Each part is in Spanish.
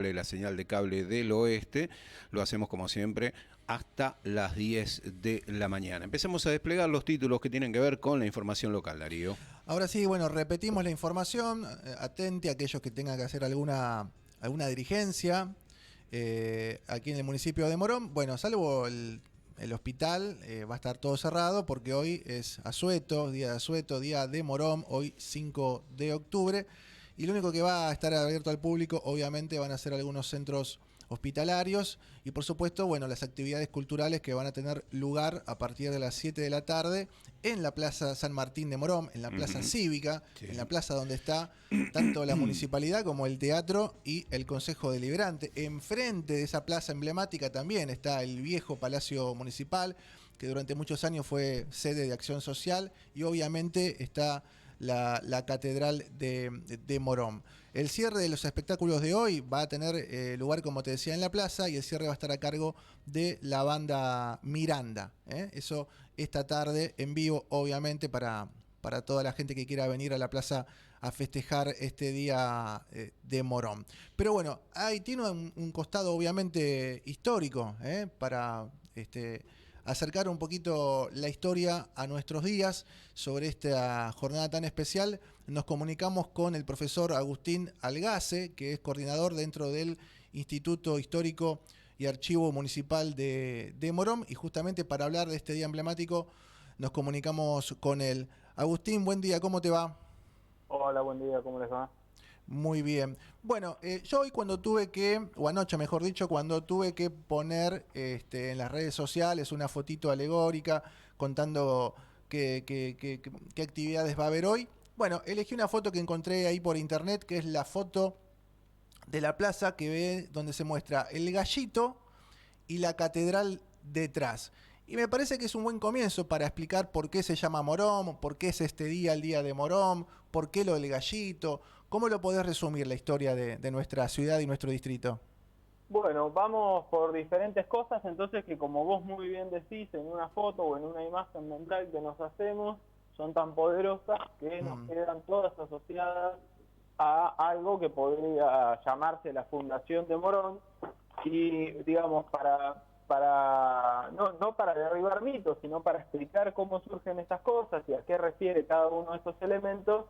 la señal de cable del oeste. Lo hacemos como siempre hasta las 10 de la mañana. Empecemos a desplegar los títulos que tienen que ver con la información local, Darío. Ahora sí, bueno, repetimos la información. Atente a aquellos que tengan que hacer alguna dirigencia aquí en el municipio de Morón. Bueno, salvo el hospital, va a estar todo cerrado porque hoy es Asueto, día de Morón, hoy 5 de octubre. Y lo único que va a estar abierto al público, obviamente, van a ser algunos centros hospitalarios y, por supuesto, bueno, las actividades culturales que van a tener lugar a partir de las 7 de la tarde en la Plaza San Martín de Morón, en la Plaza Cívica, sí, en la plaza donde está tanto la municipalidad como el teatro y el Consejo Deliberante. Enfrente de esa plaza emblemática también está el viejo Palacio Municipal, que durante muchos años fue sede de Acción Social, y obviamente está la Catedral de Morón. El cierre de los espectáculos de hoy va a tener lugar, como te decía, en la plaza, y el cierre va a estar a cargo de la banda Miranda. Eso esta tarde en vivo, obviamente, para toda la gente que quiera venir a la plaza a festejar este día de Morón. Pero bueno, ahí tiene un costado obviamente histórico, para acercar un poquito la historia a nuestros días. Sobre esta jornada tan especial nos comunicamos con el profesor Agustín Algase, que es coordinador dentro del Instituto Histórico y Archivo Municipal de Morón, y justamente para hablar de este día emblemático nos comunicamos con él. Agustín, buen día, ¿cómo te va? Hola, buen día, ¿cómo les va? Muy bien. Bueno, yo hoy cuando tuve que, o anoche mejor dicho, cuando tuve que poner en las redes sociales una fotito alegórica contando qué actividades va a haber hoy, bueno, elegí una foto que encontré ahí por internet, que es la foto de la plaza que ve donde se muestra el gallito y la catedral detrás. Y me parece que es un buen comienzo para explicar por qué se llama Morón, por qué es este día el día de Morón, por qué lo del gallito. ¿Cómo lo podés resumir la historia de nuestra ciudad y nuestro distrito? Bueno, vamos por diferentes cosas, entonces, que como vos muy bien decís, en una foto o en una imagen mental que nos hacemos, son tan poderosas que nos quedan todas asociadas a algo que podría llamarse la Fundación de Morón. Y digamos, no para derribar mitos, sino para explicar cómo surgen estas cosas y a qué refiere cada uno de estos elementos,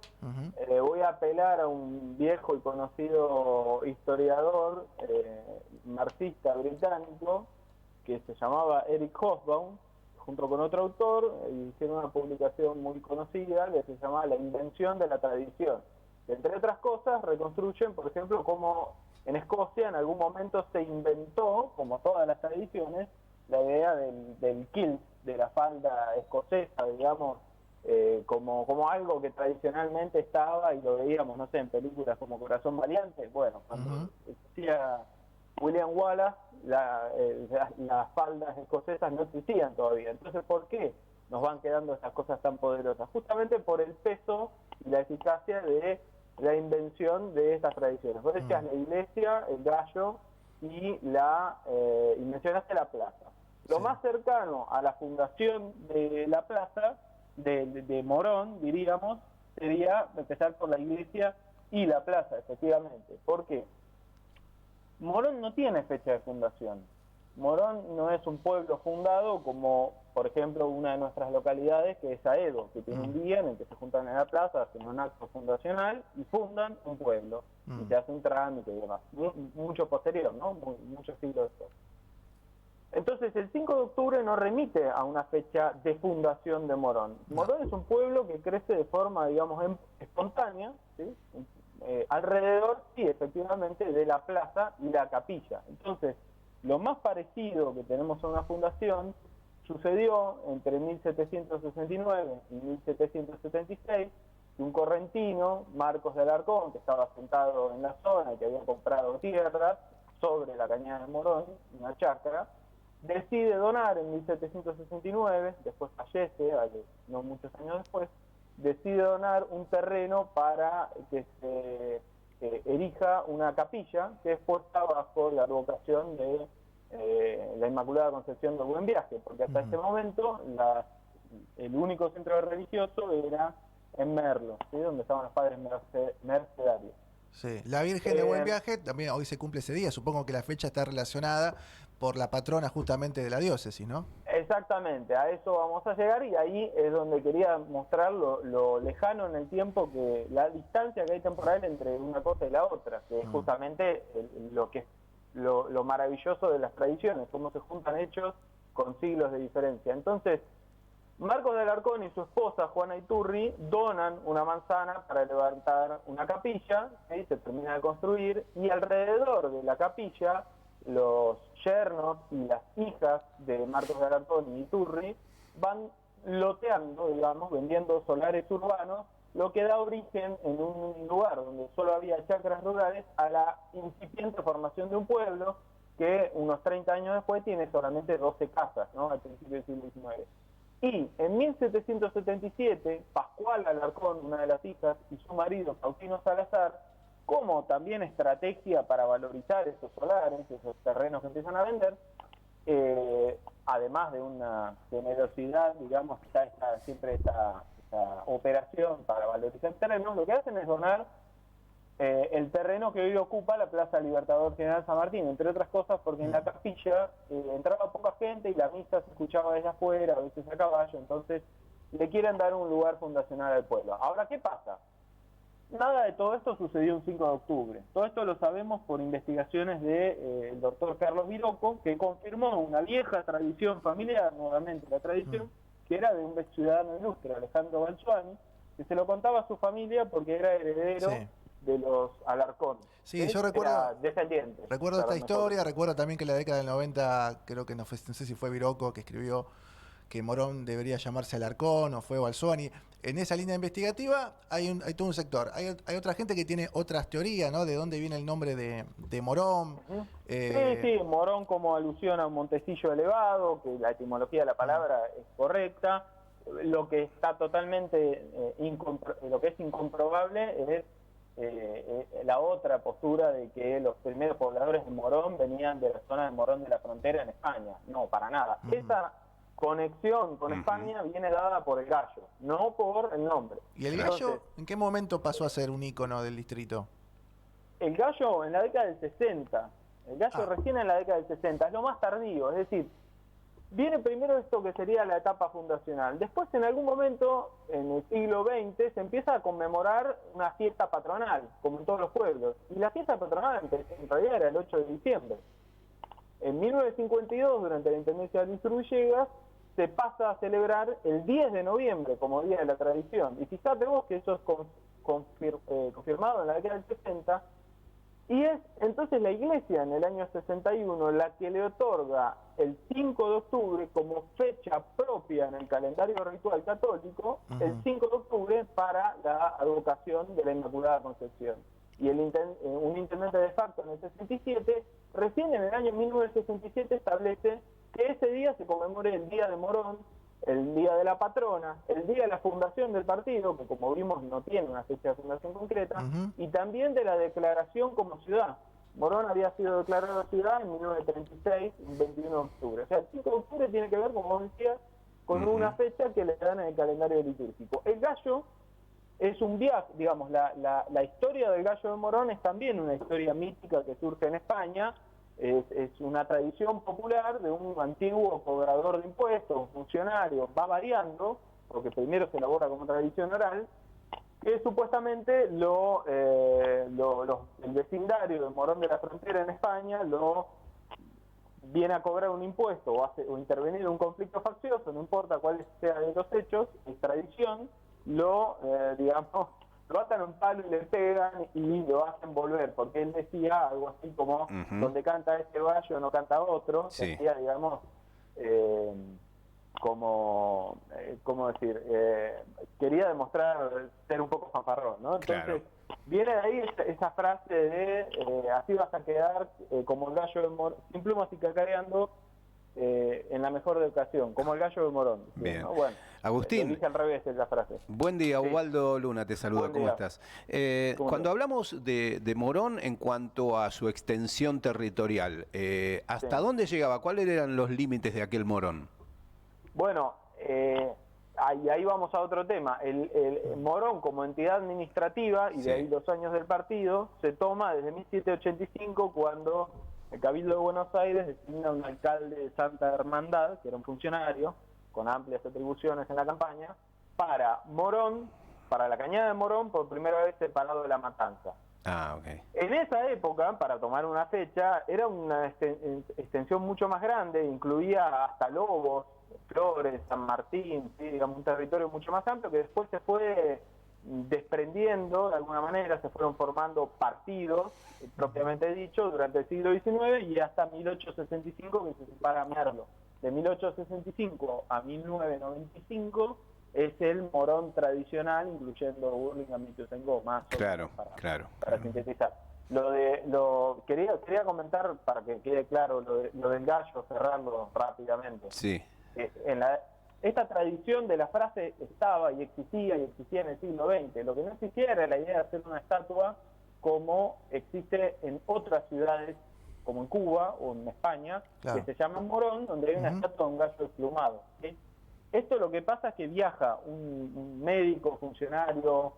voy a apelar a un viejo y conocido historiador marxista británico que se llamaba Eric Hobsbawm. Junto con otro autor hicieron una publicación muy conocida que se llama La invención de la tradición. Entre otras cosas, reconstruyen, por ejemplo, cómo en Escocia en algún momento se inventó, como todas las tradiciones, la idea del kilt, de la falda escocesa, digamos, como algo que tradicionalmente estaba y lo veíamos, no sé, en películas como Corazón Valiente. Bueno, cuando existía William Wallace, las faldas escocesas no existían todavía. Entonces, ¿por qué nos van quedando estas cosas tan poderosas? Justamente por el peso y la eficacia de la invención de estas tradiciones. Vos decías la iglesia, el gallo y y mencionaste la plaza. Lo más cercano a la fundación de la plaza, de Morón, diríamos, sería empezar por la iglesia y la plaza, efectivamente. ¿Por qué? Morón no tiene fecha de fundación. Morón no es un pueblo fundado como, por ejemplo, una de nuestras localidades, que es Aedo, que tiene un día en el que se juntan en la plaza, hacen un acto fundacional y fundan un pueblo. Y se hace un trámite y demás. Mucho posterior, ¿no? Muchos siglos después. Entonces, el 5 de octubre no remite a una fecha de fundación de Morón. Morón es un pueblo que crece de forma, digamos, espontánea, ¿sí? Alrededor, sí, efectivamente, de la plaza y la capilla. Entonces, lo más parecido que tenemos a una fundación sucedió entre 1769 y 1776, que un correntino, Marcos de Alarcón, que estaba sentado en la zona y que había comprado tierras sobre la cañada de Morón, una chacra, decide donar en 1769, después fallece, no muchos años después, decide donar un terreno para que se erija una capilla que es puesta bajo la advocación de la Inmaculada Concepción del Buen Viaje, porque hasta ese momento el único centro religioso era en Merlo, ¿sí? Donde estaban los padres mercedarios. Sí. La Virgen de Buen Viaje también hoy se cumple ese día. Supongo que la fecha está relacionada por la patrona justamente de la diócesis, ¿no? Exactamente, a eso vamos a llegar y ahí es donde quería mostrar lo lejano en el tiempo, que la distancia que hay temporal entre una cosa y la otra, que es justamente lo maravilloso de las tradiciones, cómo se juntan hechos con siglos de diferencia. Entonces, Marcos de Alarcón y su esposa, Juana Iturri, donan una manzana para levantar una capilla, ¿sí? Se termina de construir, y alrededor de la capilla, los yernos y las hijas de Marcos de Alarcón y Iturri van loteando, digamos, vendiendo solares urbanos, lo que da origen en un lugar donde solo había chacras rurales a la incipiente formación de un pueblo que unos 30 años después tiene solamente 12 casas, ¿no? Al principio del siglo XIX. Y en 1777, Pascual Alarcón, una de las hijas, y su marido, Faustino Salazar, como también estrategia para valorizar esos solares, esos terrenos que empiezan a vender, además de una generosidad, digamos, está siempre esta operación para valorizar terrenos, lo que hacen es donar el terreno que hoy ocupa la Plaza Libertador General San Martín, entre otras cosas porque en la capilla entraba poca gente y la misa se escuchaba desde afuera, a veces a caballo, entonces le quieren dar un lugar fundacional al pueblo. Ahora, ¿qué pasa? Nada de todo esto sucedió un 5 de octubre. Todo esto lo sabemos por investigaciones del doctor Carlos Viroco, que confirmó una vieja tradición familiar, nuevamente la tradición, que era de un ciudadano ilustre, Alejandro Balsuani, que se lo contaba a su familia porque era heredero de los Alarcón. Sí, yo recuerdo, descendiente. recuerdo esta historia, recuerdo también que en la década del 90, creo que no sé si fue Viroco que escribió que Morón debería llamarse Alarcón o fue Balsuani. En esa línea investigativa hay todo un sector. Hay otra gente que tiene otras teorías, ¿no? De dónde viene el nombre de Morón. Sí, Morón como alusión a un montecillo elevado, que la etimología de la palabra es correcta. Lo que está totalmente, lo que es incomprobable es la otra postura de que los primeros pobladores de Morón venían de la zona de Morón de la Frontera en España. No, para nada. Esa conexión con España viene dada por el gallo, no por el nombre. ¿Y el gallo en qué momento pasó a ser un ícono del distrito? El gallo en la década del 60. El gallo recién en la década del 60. Es lo más tardío, es decir, viene primero esto que sería la etapa fundacional. Después, en algún momento, en el siglo XX, se empieza a conmemorar una fiesta patronal, como en todos los pueblos. Y la fiesta patronal en realidad era el 8 de diciembre. En 1952, durante la intendencia de Luis Villegas, se pasa a celebrar el 10 de noviembre como Día de la Tradición. Y fíjate vos que eso es confirmado en la década del 60, y es entonces la Iglesia en el año 61 la que le otorga el 5 de octubre como fecha propia en el calendario ritual católico, el 5 de octubre para la advocación de la Inmaculada Concepción. Y un intendente de facto en el 67, recién en el año 1967 establece que ese día se conmemore el Día de Morón, el Día de la Patrona, el Día de la fundación del partido, que como vimos no tiene una fecha de fundación concreta, y también de la declaración como ciudad. Morón había sido declarado ciudad en 1936, el 21 de octubre. O sea, el 5 de octubre tiene que ver, como vos decías, con una fecha que le dan en el calendario litúrgico. El gallo es un viaje, digamos, la historia del gallo de Morón es también una historia mítica que surge en España. Es una tradición popular de un antiguo cobrador de impuestos, un funcionario, va variando, porque primero se elabora como tradición oral, que supuestamente el vecindario de Morón de la Frontera en España lo viene a cobrar un impuesto o intervenir en un conflicto faccioso, no importa cuál sea de los hechos, es tradición, digamos, lo atan un palo y le pegan y lo hacen volver, porque él decía algo así como, donde canta este gallo no canta otro, decía, digamos, ¿cómo decir? Quería demostrar ser un poco fanfarrón, ¿no? Entonces, viene de ahí esa frase de, así vas a quedar como el gallo de Morón, sin plumas y cacareando, en la mejor educación, como el gallo de Morón. Bien. ¿No? Bueno, Agustín, lo dije al revés es la frase. Buen día, Ubaldo Luna te saluda, Buen ¿cómo día. estás? Cuando hablamos de Morón en cuanto a su extensión territorial, ¿hasta dónde llegaba? ¿Cuáles eran los límites de aquel Morón? Bueno, ahí vamos a otro tema. El Morón como entidad administrativa, y de ahí los años del partido, se toma desde 1785, cuando el Cabildo de Buenos Aires designa un alcalde de Santa Hermandad, que era un funcionario con amplias atribuciones en la campaña, para Morón, para la Cañada de Morón, por primera vez separado de La Matanza. En esa época, para tomar una fecha, era una extensión mucho más grande, incluía hasta Lobos, Flores, San Martín, ¿sí? Digamos, un territorio mucho más amplio que después se fue desprendiendo de alguna manera, se fueron formando partidos, propiamente dicho, durante el siglo XIX y hasta 1865 que se separa Merlo. De 1865 a 1995 es el Morón tradicional, incluyendo Burlingame y Ituzaingó, más para sintetizar. Quería comentar, para que quede claro, lo del gallo, cerrando rápidamente. Sí. Esta tradición de la frase estaba y existía en el siglo XX. Lo que no existía era la idea de hacer una estatua como existe en otras ciudades, como en Cuba o en España, que se llama Morón, donde hay una estatua de un gallo desplumado, ¿sí? Esto lo que pasa es que viaja un médico, funcionario,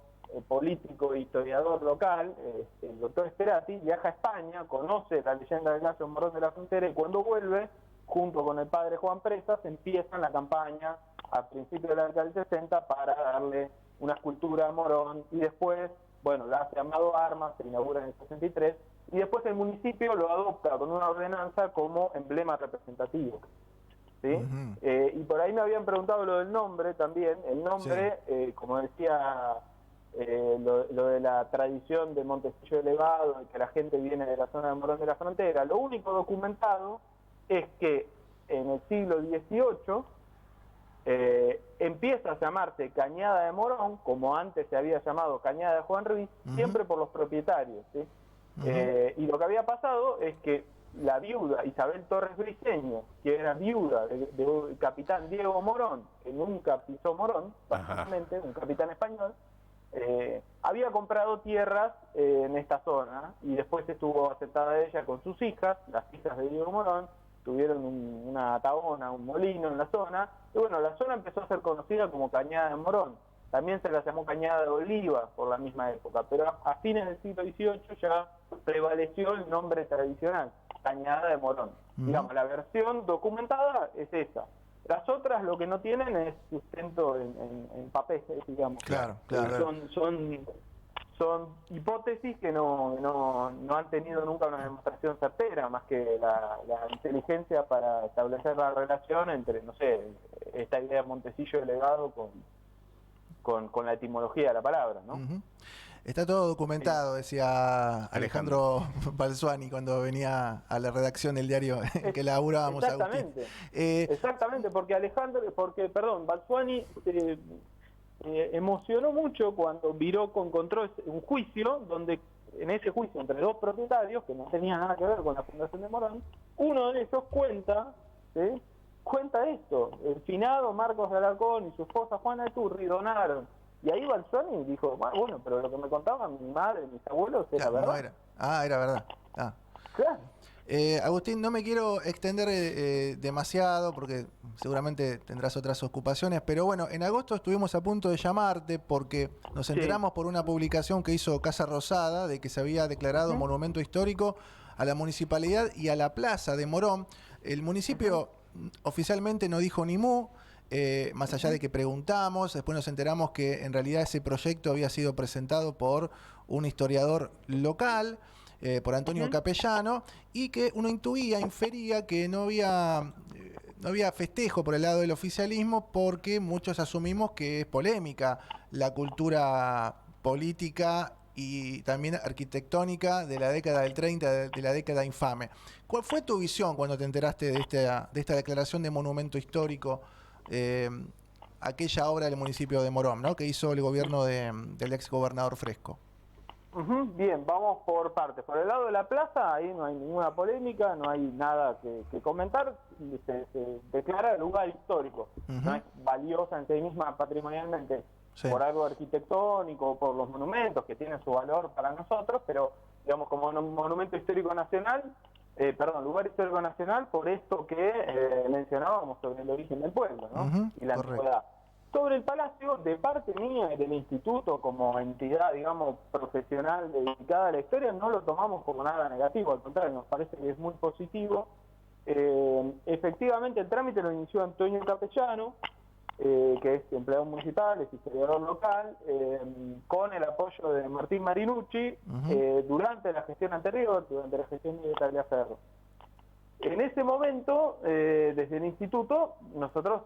político, historiador local, el doctor Sperati, viaja a España, conoce la leyenda del gallo Morón de la Frontera, y cuando vuelve, junto con el padre Juan Presas, empiezan la campaña a principios de la década del 60 para darle una escultura a Morón, y después, bueno, la hace Amado Armas, se inaugura en el 63, y después el municipio lo adopta con una ordenanza como emblema representativo. ¿Sí? Y por ahí me habían preguntado lo del nombre también. El nombre, como decía, lo de la tradición de Montecillo Elevado, de que la gente viene de la zona de Morón de la Frontera, lo único documentado es que en el siglo XVIII empieza a llamarse Cañada de Morón, como antes se había llamado Cañada de Juan Ruiz, siempre por los propietarios, ¿sí? Y lo que había pasado es que la viuda Isabel Torres Briceño, que era viuda del capitán Diego Morón, que nunca pisó Morón, básicamente, un capitán español, había comprado tierras en esta zona, y después estuvo aceptada ella con sus hijas, las hijas de Diego Morón, tuvieron una tabona, un molino en la zona, y bueno, la zona empezó a ser conocida como Cañada de Morón. También se la llamó Cañada de Oliva por la misma época, pero a fines del siglo XVIII ya prevaleció el nombre tradicional, Cañada de Morón. Digamos, la versión documentada es esa. Las otras lo que no tienen es sustento en papel, digamos. Claro. Son hipótesis que no han tenido nunca una demostración certera, más que la inteligencia para establecer la relación entre, no sé, esta idea de Montecillo Elevado con la etimología de la palabra, ¿no? Está todo documentado, decía Alejandro Balsuani cuando venía a la redacción del diario en que laburábamos. Exactamente, porque Balsuani emocionó mucho cuando Viroco encontró un juicio donde, en ese juicio entre dos propietarios que no tenían nada que ver con la fundación de Morón, uno de ellos cuenta esto: el finado Marcos de Alarcón y su esposa Juana de Turri donaron. Y ahí Balsuani dijo, bueno, pero lo que me contaban mi madre, mis abuelos, era verdad. No era. Era verdad. Claro. Agustín, no me quiero extender demasiado porque seguramente tendrás otras ocupaciones, pero bueno, en agosto estuvimos a punto de llamarte porque nos enteramos por una publicación que hizo Casa Rosada de que se había declarado monumento histórico a la municipalidad y a la plaza de Morón. El municipio oficialmente no dijo ni mu. Más allá de que preguntamos, después nos enteramos que en realidad ese proyecto había sido presentado por un historiador local, por Antonio Capellano, y que uno infería que no había festejo por el lado del oficialismo, porque muchos asumimos que es polémica la cultura política y también arquitectónica de la década del 30, de la década infame. ¿Cuál fue tu visión cuando te enteraste de esta declaración de monumento histórico? Aquella obra del municipio de Morón, ¿no?, que hizo el gobierno del ex gobernador Fresco. Bien, vamos por partes. Por el lado de la plaza, ahí no hay ninguna polémica, no hay nada que comentar. Se declara lugar histórico. No es valiosa en sí misma patrimonialmente por algo arquitectónico, por los monumentos que tienen su valor para nosotros, pero digamos como un monumento histórico nacional, lugar histórico nacional, por esto que mencionábamos sobre el origen del pueblo, ¿no? Y la antigüedad. Sobre el Palacio, de parte mía y del Instituto como entidad, digamos, profesional dedicada a la historia, no lo tomamos como nada negativo, al contrario, nos parece que es muy positivo. Efectivamente, el trámite lo inició Antonio Capellano, que es empleado municipal, es historiador local, con el apoyo de Martín Marinucci, durante la gestión anterior, durante la gestión de Tagliaferro. En ese momento, desde el instituto, nosotros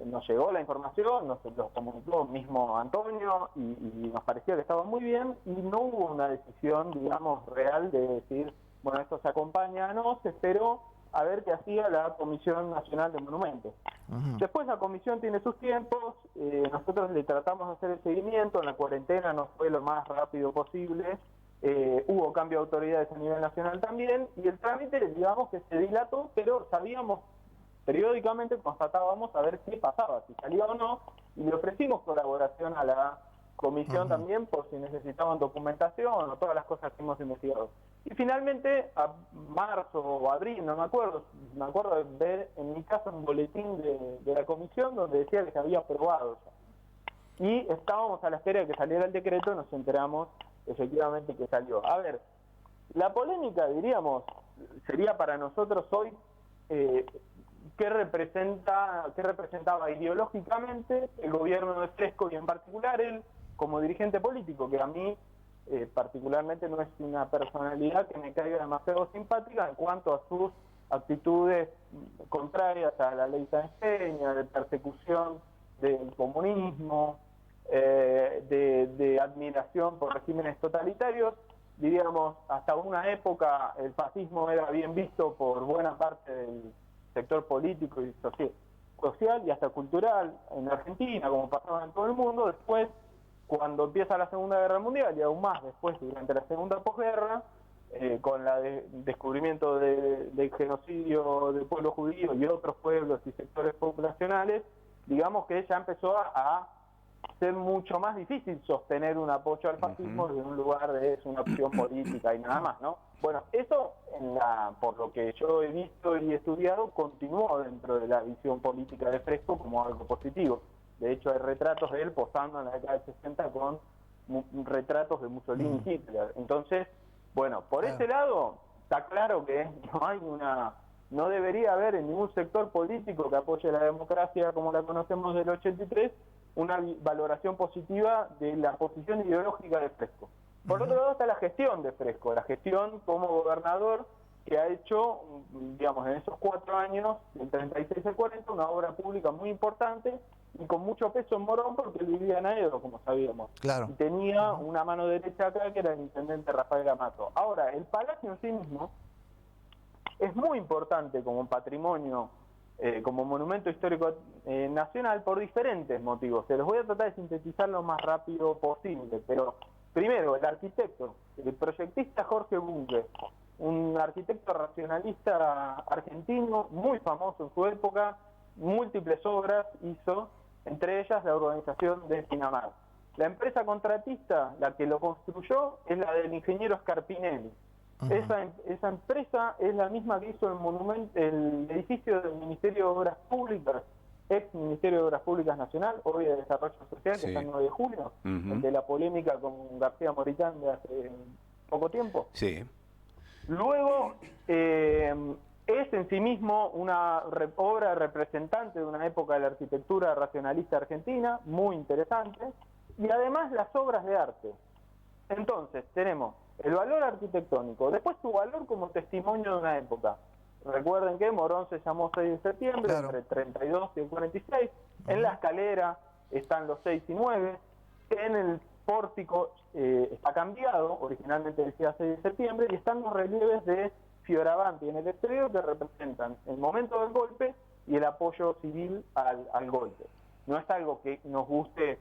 nos llegó la información, nos lo comunicó mismo Antonio y nos parecía que estaba muy bien y no hubo una decisión, digamos, real de decir, bueno, esto se acompaña, no, se esperó a ver qué hacía la Comisión Nacional de Monumentos. Después la comisión tiene sus tiempos, nosotros le tratamos de hacer el seguimiento, en la cuarentena nos fue lo más rápido posible, hubo cambio de autoridades a nivel nacional también, y el trámite, digamos que se dilató, pero sabíamos, periódicamente constatábamos a ver qué pasaba, si salía o no, y le ofrecimos colaboración a la comisión también por si necesitaban documentación o todas las cosas que hemos investigado. Y finalmente, a marzo o abril, no me acuerdo de ver en mi casa un boletín de la comisión donde decía que se había aprobado ya. Y estábamos a la espera de que saliera el decreto y nos enteramos efectivamente que salió. A ver, la polémica, diríamos, sería para nosotros hoy qué representaba ideológicamente el gobierno de Fresco y en particular él como dirigente político, que a mí particularmente no es una personalidad que me caiga demasiado simpática en cuanto a sus actitudes contrarias a la ley Sáenz Peña, de persecución del comunismo, de admiración por regímenes totalitarios. Diríamos, hasta una época el fascismo era bien visto por buena parte del sector político y social y hasta cultural en Argentina, como pasaba en todo el mundo. Después, cuando empieza la Segunda Guerra Mundial y aún más después durante la Segunda posguerra, con el descubrimiento del genocidio del pueblo judío y otros pueblos y sectores poblacionales, digamos que ya empezó a ser mucho más difícil sostener un apoyo al fascismo desde un lugar de es una opción política y nada más, ¿no? Bueno, eso, por lo que yo he visto y estudiado, continuó dentro de la visión política de Fresco como algo positivo. De hecho, hay retratos de él posando en la década del 60 con retratos de Mussolini y Hitler. Entonces, bueno, por ese lado, está claro que no debería haber en ningún sector político que apoye la democracia como la conocemos del 83, una valoración positiva de la posición ideológica de Fresco. Por otro lado está la gestión de Fresco, la gestión como gobernador que ha hecho, digamos, en esos 4 años, del 36 al 40, una obra pública muy importante y con mucho peso en Morón porque él vivía en Aedo, como sabíamos. Claro. Y tenía una mano derecha acá que era el intendente Rafael Amato. Ahora, el palacio en sí mismo es muy importante como patrimonio, como monumento histórico nacional por diferentes motivos. Se los voy a tratar de sintetizar lo más rápido posible, pero primero, el arquitecto, el proyectista Jorge Bunge, un arquitecto racionalista argentino muy famoso en su época, múltiples obras hizo, entre ellas la urbanización de Pinamar. La empresa contratista, la que lo construyó, es la del ingeniero Scarpinelli. Esa empresa es la misma que hizo el edificio del Ministerio de Obras Públicas, ex Ministerio de Obras Públicas Nacional, hoy de Desarrollo Social, que está el 9 de junio, de la polémica con García Moritán de hace poco tiempo. Sí. Luego, es en sí mismo una obra representante de una época de la arquitectura racionalista argentina, muy interesante, y además las obras de arte. Entonces, tenemos el valor arquitectónico, después su valor como testimonio de una época. Recuerden que Morón se llamó 6 de septiembre, claro, entre el 32 y el 46, en la escalera están los 6 y 9, en el pórtico está cambiado, originalmente decía 6 de septiembre, y están los relieves de Fioravanti en el exterior que representan el momento del golpe y el apoyo civil al golpe. No es algo que nos guste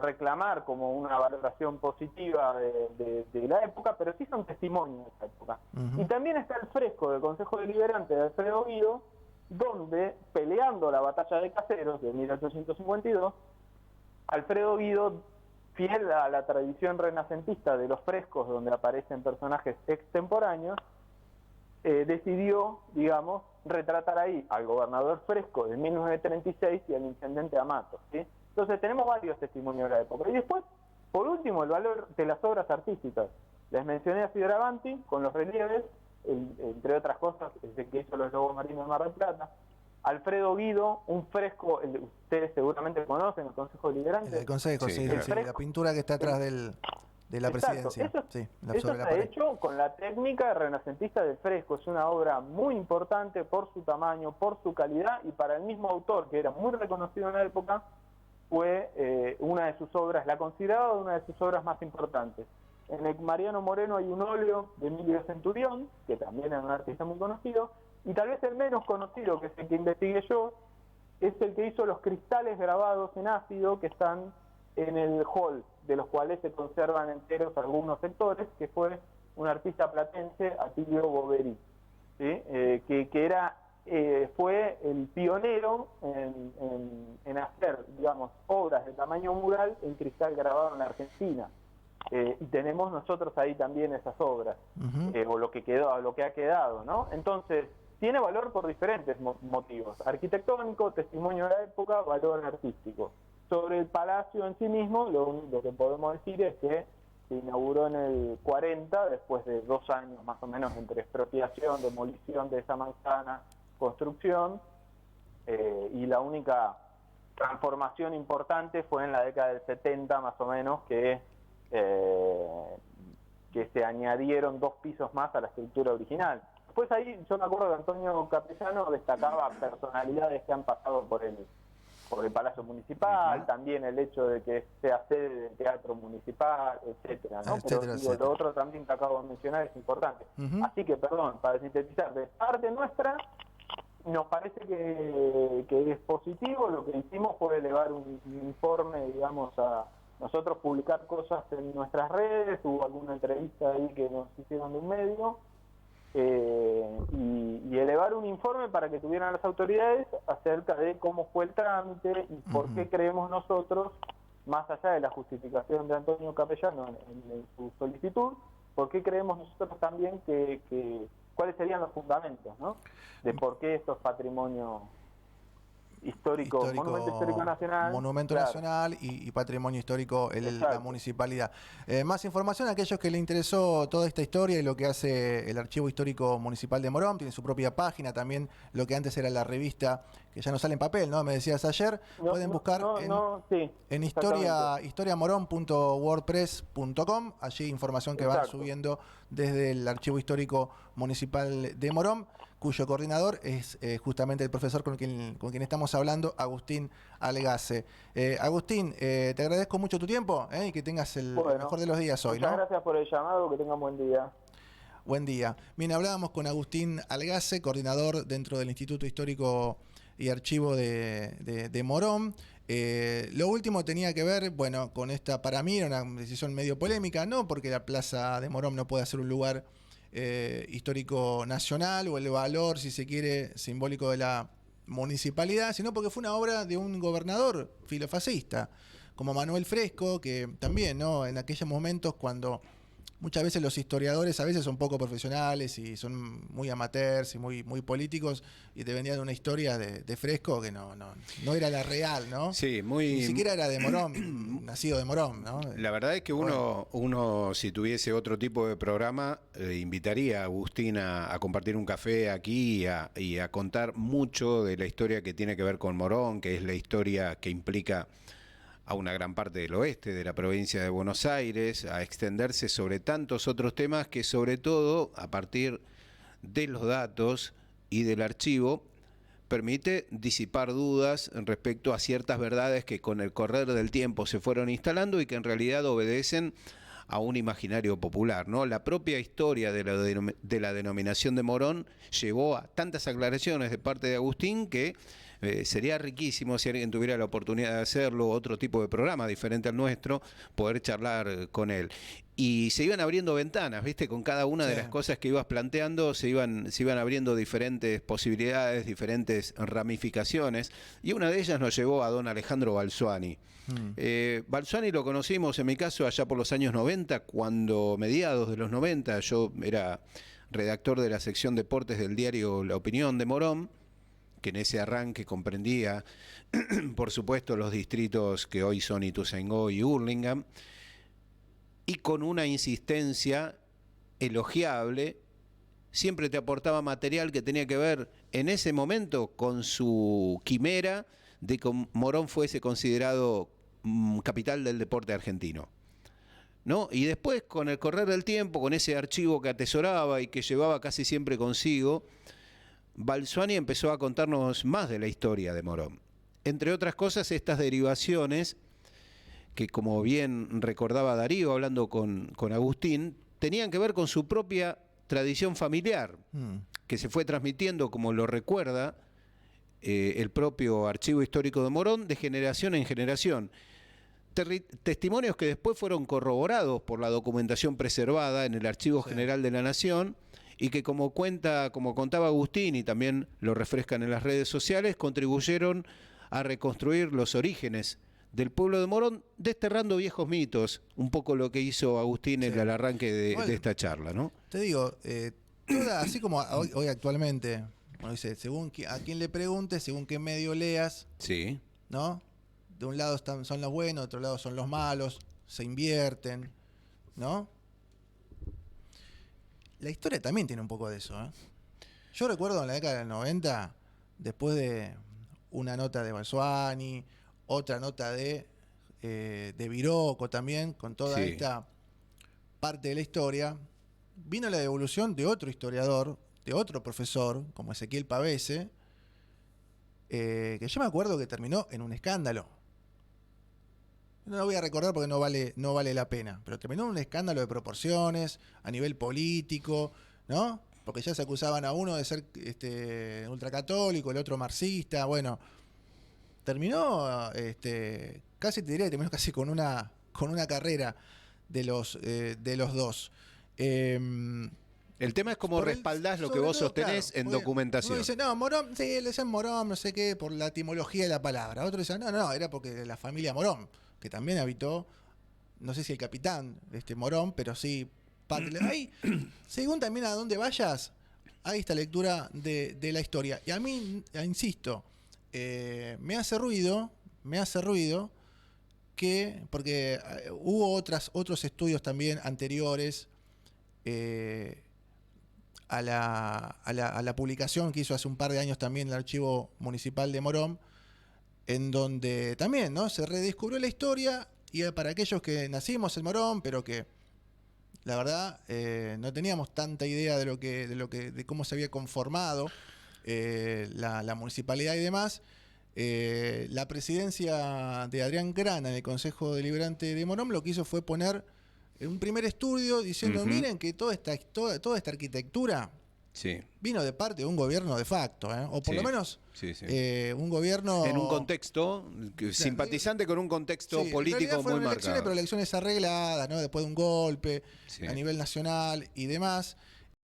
reclamar como una valoración positiva de la época, pero sí son testimonios de esa época. Y también está el fresco del Consejo Deliberante de Alfredo Guido, donde, peleando la batalla de Caseros de 1852, Alfredo Guido, fiel a la tradición renacentista de los frescos donde aparecen personajes extemporáneos, decidió, digamos, retratar ahí al gobernador Fresco de 1936 y al intendente Amato, ¿sí? Entonces tenemos varios testimonios de la época. Y después, por último, el valor de las obras artísticas. Les mencioné a Fioravanti con los relieves, entre otras cosas, es el que hizo los lobos marinos de Mar del Plata. Alfredo Guido, un fresco, ustedes seguramente conocen, el Consejo Deliberante. El Consejo, sí, la pintura que está atrás de la presidencia. Eso sobre la está pared. hecho con la técnica renacentista del fresco. Es una obra muy importante por su tamaño, por su calidad, y para el mismo autor, que era muy reconocido en la época, fue una de sus obras, la consideraba una de sus obras más importantes. En el Mariano Moreno hay un óleo de Emilio Centurión, que también es un artista muy conocido, y tal vez el menos conocido, que es el que investigué yo, es el que hizo los cristales grabados en ácido que están en el hall, de los cuales se conservan enteros algunos sectores, que fue un artista platense, Atilio Boveri, ¿sí? Fue el pionero en hacer, digamos, obras de tamaño mural en cristal grabado en la Argentina. Y tenemos nosotros ahí también esas obras, o lo que quedó, lo que ha quedado, ¿no? Entonces, tiene valor por diferentes motivos: arquitectónico, testimonio de la época, valor artístico. Sobre el palacio en sí mismo, lo único que podemos decir es que se inauguró en el 40, después de 2 años más o menos entre expropiación, demolición de esa manzana, construcción, y la única transformación importante fue en la década del 70 más o menos, que se añadieron 2 pisos más a la estructura original. Después ahí yo me acuerdo que Antonio Capellano destacaba personalidades que han pasado por el Palacio Municipal, también el hecho de que sea sede del Teatro Municipal, etcétera, ¿no? Pero lo otro también que acabo de mencionar es importante. Así que, perdón, para sintetizar, de parte nuestra, nos parece que es positivo. Lo que hicimos fue elevar un informe, digamos, a nosotros publicar cosas en nuestras redes, hubo alguna entrevista ahí que nos hicieron de un medio, y elevar un informe para que tuvieran las autoridades acerca de cómo fue el trámite y por qué creemos nosotros, más allá de la justificación de Antonio Capellano en su solicitud, por qué creemos nosotros también que cuáles serían los fundamentos, ¿no?, de por qué estos patrimonios históricos, monumento nacional y patrimonio histórico la municipalidad. Más información a aquellos que le interesó toda esta historia y lo que hace el Archivo Histórico Municipal de Morón. Tiene su propia página, también lo que antes era la revista, que ya no sale en papel, ¿no? Me decías ayer. Pueden buscar en historiamorón.wordpress.com. Allí información que van subiendo desde el Archivo Histórico Municipal de Morón, cuyo coordinador es justamente el profesor con quien estamos hablando, Agustín Algase. Agustín, te agradezco mucho tu tiempo, y que tengas el mejor de los días hoy. Muchas gracias por el llamado, que tengan buen día. Buen día. Bien, hablábamos con Agustín Algase, coordinador dentro del Instituto Histórico y Archivo de Morón. Lo último tenía que ver, bueno, con esta, para mí era una decisión medio polémica, no porque la Plaza de Morón no pueda ser un lugar histórico nacional, o el valor, si se quiere, simbólico de la municipalidad, sino porque fue una obra de un gobernador filofascista, como Manuel Fresco, que también, ¿no?, en aquellos momentos cuando muchas veces los historiadores a veces son poco profesionales y son muy amateurs y muy políticos, y te vendían una historia de Fresco que no era la real, ¿no? Sí, ni siquiera era de Morón, nacido de Morón, ¿no? La verdad es que uno si tuviese otro tipo de programa, invitaría a Agustín a compartir un café aquí y a contar mucho de la historia que tiene que ver con Morón, que es la historia que implica a una gran parte del oeste de la provincia de Buenos Aires, a extenderse sobre tantos otros temas que, sobre todo a partir de los datos y del archivo, permite disipar dudas respecto a ciertas verdades que con el correr del tiempo se fueron instalando y que en realidad obedecen a un imaginario popular, ¿no? La propia historia de la denominación de Morón llevó a tantas aclaraciones de parte de Agustín que sería riquísimo, si alguien tuviera la oportunidad de hacerlo, otro tipo de programa diferente al nuestro, poder charlar con él. Y se iban abriendo ventanas, ¿viste? Con cada una de las cosas que ibas planteando, se iban abriendo diferentes posibilidades, diferentes ramificaciones, y una de ellas nos llevó a don Alejandro Balzuani. Balzuani lo conocimos, en mi caso, allá por los años 90, cuando, mediados de los 90, yo era redactor de la sección deportes del diario La Opinión de Morón, que en ese arranque comprendía, por supuesto, los distritos que hoy son Ituzaingó y Hurlingham, y con una insistencia elogiable, siempre te aportaba material que tenía que ver en ese momento con su quimera de que Morón fuese considerado capital del deporte argentino, ¿no? Y después, con el correr del tiempo, con ese archivo que atesoraba y que llevaba casi siempre consigo, Balsuani empezó a contarnos más de la historia de Morón. Entre otras cosas, estas derivaciones, que como bien recordaba Darío hablando con Agustín, tenían que ver con su propia tradición familiar, que se fue transmitiendo, como lo recuerda el propio Archivo Histórico de Morón, de generación en generación. Testimonios que después fueron corroborados por la documentación preservada en el Archivo General de la Nación y que, como contaba Agustín y también lo refrescan en las redes sociales, contribuyeron a reconstruir los orígenes del pueblo de Morón, desterrando viejos mitos, un poco lo que hizo Agustín en el arranque de esta charla, ¿no? Te digo, así como hoy actualmente, bueno, dice, según a quien le preguntes, según qué medio leas, sí, ¿no? De un lado son los buenos, de otro lado son los malos, se invierten, ¿no? La historia también tiene un poco de eso, ¿eh? Yo recuerdo en la década del 90, después de una nota de Balsuani, otra nota de Viroco también, con toda esta parte de la historia, vino la devolución de otro historiador, de otro profesor, como Ezequiel Pavese, que yo me acuerdo que terminó en un escándalo. No lo voy a recordar porque no vale la pena, pero terminó en un escándalo de proporciones, a nivel político, ¿no? Porque ya se acusaban a uno de ser ultracatólico, el otro marxista, bueno, terminó, casi te diría que terminó casi con una carrera de los dos. El tema es cómo respaldás lo que vos sostenés en documentación. Uno dice, no, Morón, sí, le dicen Morón, no sé qué, por la etimología de la palabra. Otro dice, no, era porque de la familia Morón, que también habitó, no sé si el capitán Morón, pero sí parte. Ahí, según también a dónde vayas, hay esta lectura de la historia. Y a mí, insisto, me hace ruido que, porque hubo otros estudios también anteriores a la publicación que hizo hace un par de años también el Archivo Municipal de Morón, en donde también, ¿no?, se redescubrió la historia, y para aquellos que nacimos en Morón, pero que la verdad no teníamos tanta idea de cómo se había conformado la municipalidad y demás, la presidencia de Adrián Grana en el Consejo Deliberante de Morón lo que hizo fue poner un primer estudio diciendo, miren que toda esta arquitectura vino de parte de un gobierno de facto, o por lo menos un gobierno... En un contexto, simpatizante con un contexto político muy marcado. Pero elecciones arregladas, ¿no?, después de un golpe a nivel nacional y demás.